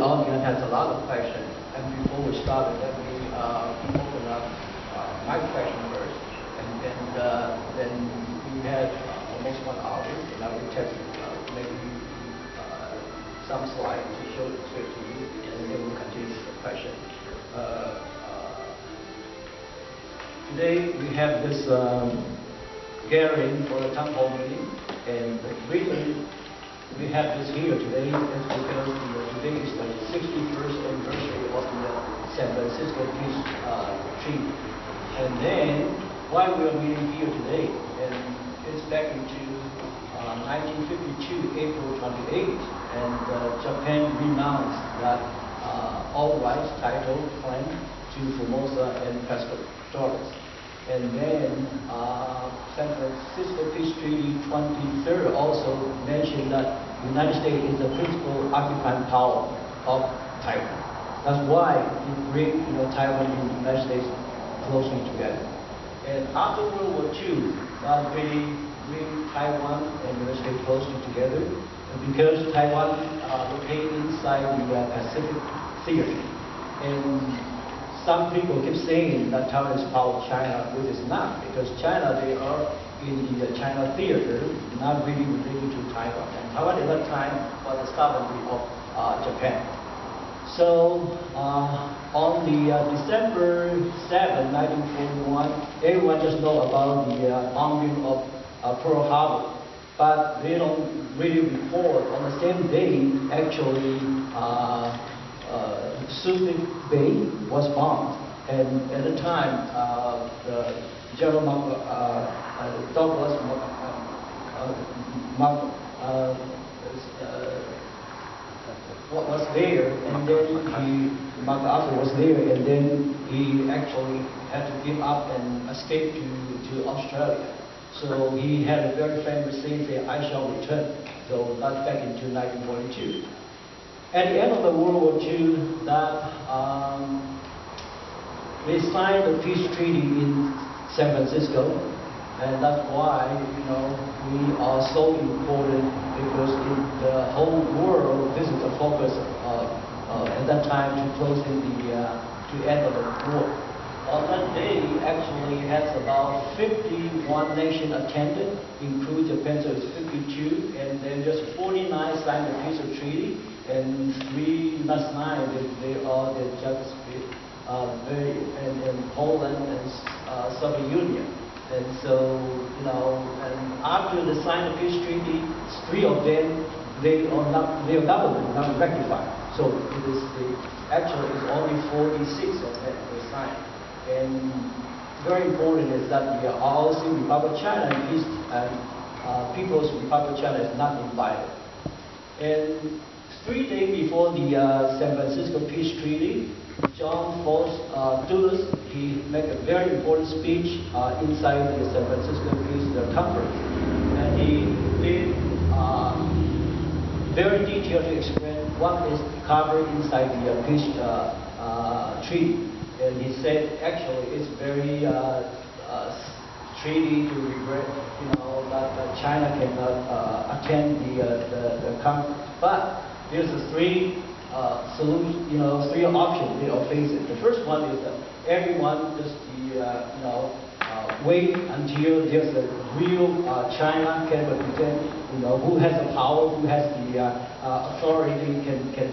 audience has a lot of questions. And before we start, let me open up my question first. And then we had almost 1 hour, and I will test maybe some slides to show it to you, and then we'll continue with the question. Today we have this gathering for the town hall meeting, and the reason we have this here today is because today is the 61st anniversary of the San Francisco Peace Treaty. And then why we are meeting here today, and it's back into 1952, April 28th, and Japan renounced that all rights, title, claim to Formosa and Pescadores. And then San Francisco Peace Treaty 23rd also mentioned that the United States is the principal occupying power of Taiwan. That's why it brings Taiwan and the United States closely together. And after World War II, that really bring Taiwan and the United States closely together. And because Taiwan located inside the Pacific Theater, and some people keep saying that Taiwan is part of China, which is not, because China, they are in the China theater, not really related to Taiwan. And Taiwan at that time was the sovereignty of Japan. So on the December 7, 1941, everyone just know about the bombing of Pearl Harbor, but they don't really report on the same day actually Subic Bay was bombed, and at the time, General Douglas was there, and then MacArthur was there, and then he actually had to give up and escape to Australia. So he had a very famous saying, "I shall return." So that's back into 1942. At the end of the World War II, they signed the peace treaty in San Francisco, and that's why we are so important, because the whole world, this is the focus at that time to closing to end of the war. On that day, actually has about 51 nations attended, including Japan, so it's 52, and then just 49 signed the peace treaty, and 3 last night they are just in Poland and Soviet Union. And so, and after they signed the peace treaty, 3 of them, their government not ratified. So it is actually it's only 46 of them they signed. And very important is that the ROC Republic of China and People's Republic of China is not invited. And 3 days before the San Francisco Peace Treaty, John Foss Dulles, he made a very important speech inside the San Francisco Peace Conference. And he did very detailed to explain what is covered inside the peace treaty. And he said, actually, it's very treaty to regret, that China cannot attend the conference. But there's 3 solutions, 3 options they are facing. The first one is that everyone just wait until there's a real China can represent, who has the power, who has the authority, can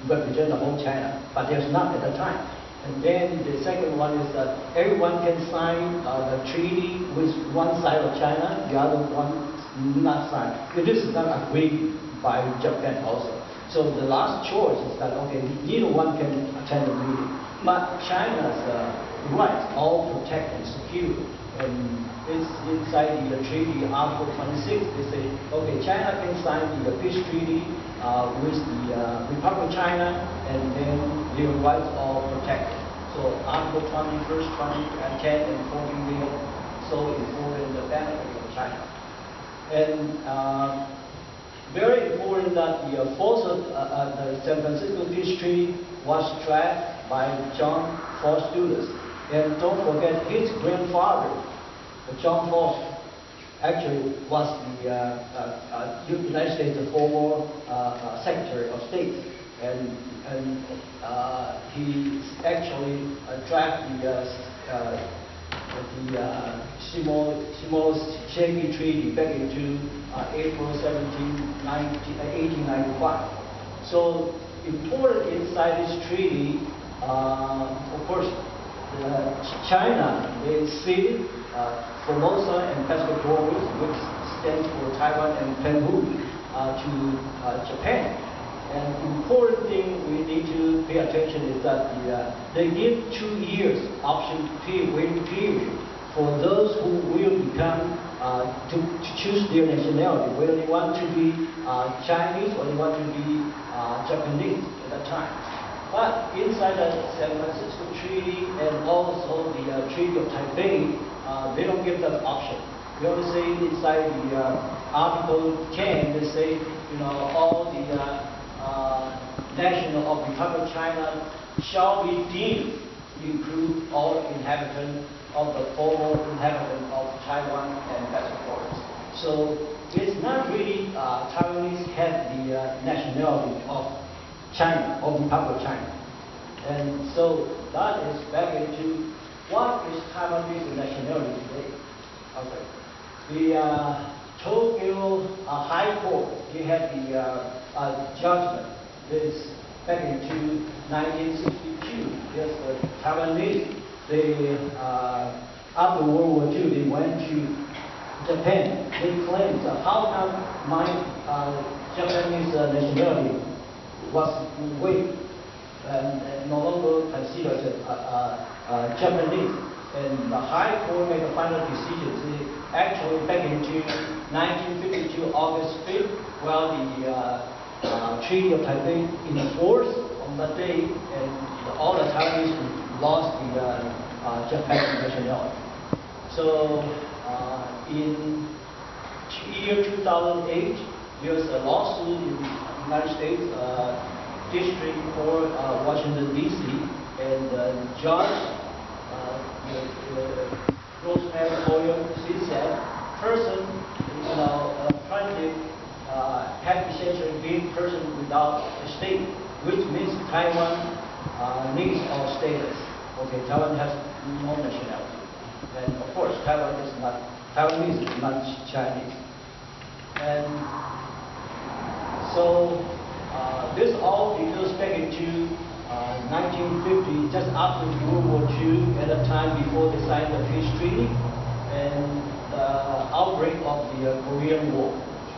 represent the whole China. But there's not at the time. And then the second one is that everyone can sign the treaty with one side of China, the other one not sign. This is not agreed by Japan also. So the last choice is that, okay, neither one can attend the meeting. But China's rights all protect and secure. And it's inside the treaty, Article 26, they say, okay, China can sign the peace treaty with the Republic of China, and then their rights are protected. So Article 21st, 20, and 10, and 14, they are so important the benefit of China. And very important that the force of the San Francisco Peace Treaty was drafted by John Foss Dulles. And don't forget his grandfather, John Foss, actually was the United States former Secretary of State. he actually drafted the Shimonoseki Treaty back into April 17, 1895. So important inside this treaty, of course, China is ceded Formosa and Pescadores, which stands for Taiwan and Penghu, to Japan. And important thing we need to pay attention is that they give 2 years option period, waiting period for those who will become to choose their nationality, whether they want to be Chinese or they want to be Japanese at that time. But inside the San Francisco Treaty and also the Treaty of Taipei, they don't give that option. They only say inside the Article 10, they say, all the national of the Republic of China shall be deemed to include all inhabitants of the former inhabitants of Taiwan and Pescadores. So it's not really Taiwanese have the nationality of China, of the Republic of China. And so that is back into what is Taiwanese nationality today. Okay. The Tokyo High Court, they had the judgment. This back into 1962. Yes, the Taiwanese, they after World War II, they went to Japan. They claimed that how come my Japanese nationality was waived and no longer considered Japanese. And the High Court made a final decision. Actually, back into 1952, August 5th, while the Treaty of Taipei in force on that day, and all the Taiwanese lost the Japanese nationality. So in year 2008, there was a lawsuit in the United States District Court, Washington D.C., and the judge, Rosemary Collyer, she said, person, plaintiff have essentially been person without a state, which means Taiwan needs our status. Okay, Taiwan has no nationality, and of course, Taiwanese is not Chinese, and so this all because back into 1950, just after World War II, at the time before they signed the peace treaty, and the outbreak of the Korean War.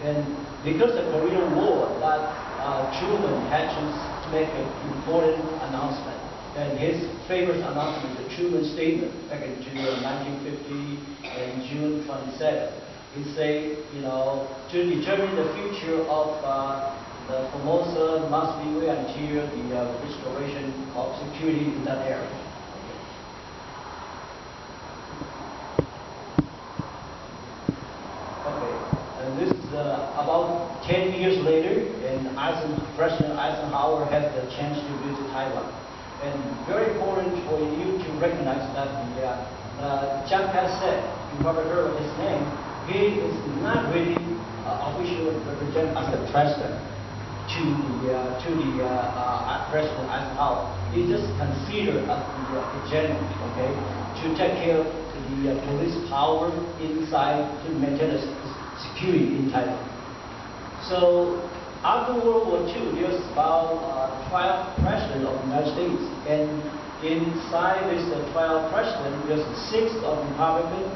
And because the Korean War, that Truman had to make an important announcement. And his famous announcement, the Truman Statement, back in 1950 and June 27th, he said, to determine the future of the Formosa must be wait until the restoration of security in that area. Okay, and this is about 10 years later, and President Eisenhower had the chance to visit Taiwan. And very important for you to recognize that Chiang Kai-shek, you probably heard of his name, he is not really officially represented as the president to the President Eisenhower. He just considered as the general, okay, to take care of the police power inside to maintain the security in Taiwan. So after World War II, there's about 12 presidents of the United States, and inside this 12 presidents, there's 6 of Republican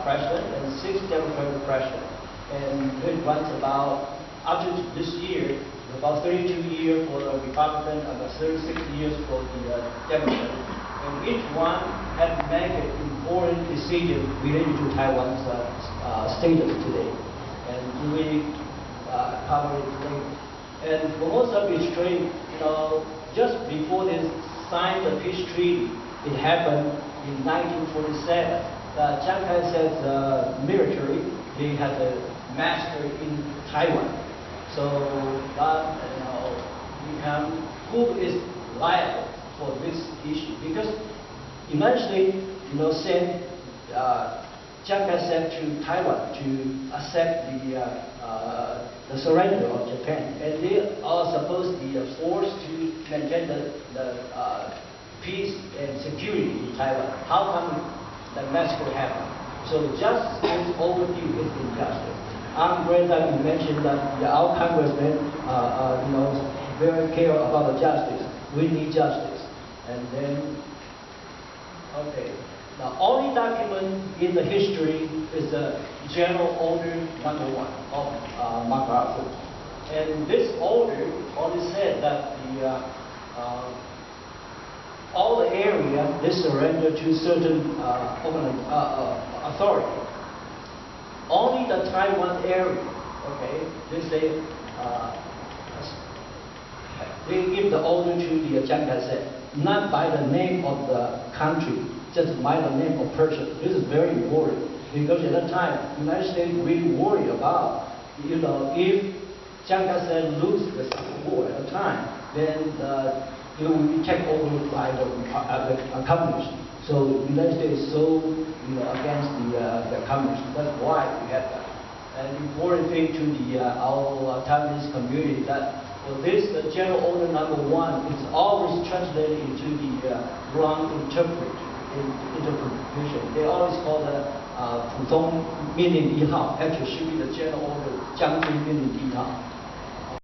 president and 6 Democratic president, and it runs about up to this year. About 32 years for the Republican and about 36 years for the Democrat. And each one had made an important decision related to Taiwan's status today. And we cover it later. And Formosa Peace Treaty, just before they signed the peace treaty, it happened in 1947. Chiang Kai-shek's military, they had a massacre in Taiwan. So that become who is liable for this issue, because United States sent Chiang Kai-shek to Taiwan to accept the the surrender of Japan, and they are supposed to be forced to maintain the peace and security in Taiwan. How come the massacre happened? So justice is overdue is injustice. I'm glad that you mentioned that our congressmen very care about the justice. We need justice. And then, okay. The only document in the history is the General Order Number 1 of MacArthur. And this order only said that all the area is surrendered to certain authority. Only the Taiwan area, okay, they say, they give the order to the Chiang Kai-shek, not by the name of the country, just by the name of person. This is very important because at that time, the United States really worried about, if Chiang Kai-shek loses the Civil War at the time, then it will be taken over by the communists. So the United States is so against the communists. That's why we have that. And the important thing to our Taiwanese community that for this, the General Order Number 1 is always translated into the wrong interpretation. They always call the 普通命令1号, actually should be the General Order 将军命令1号.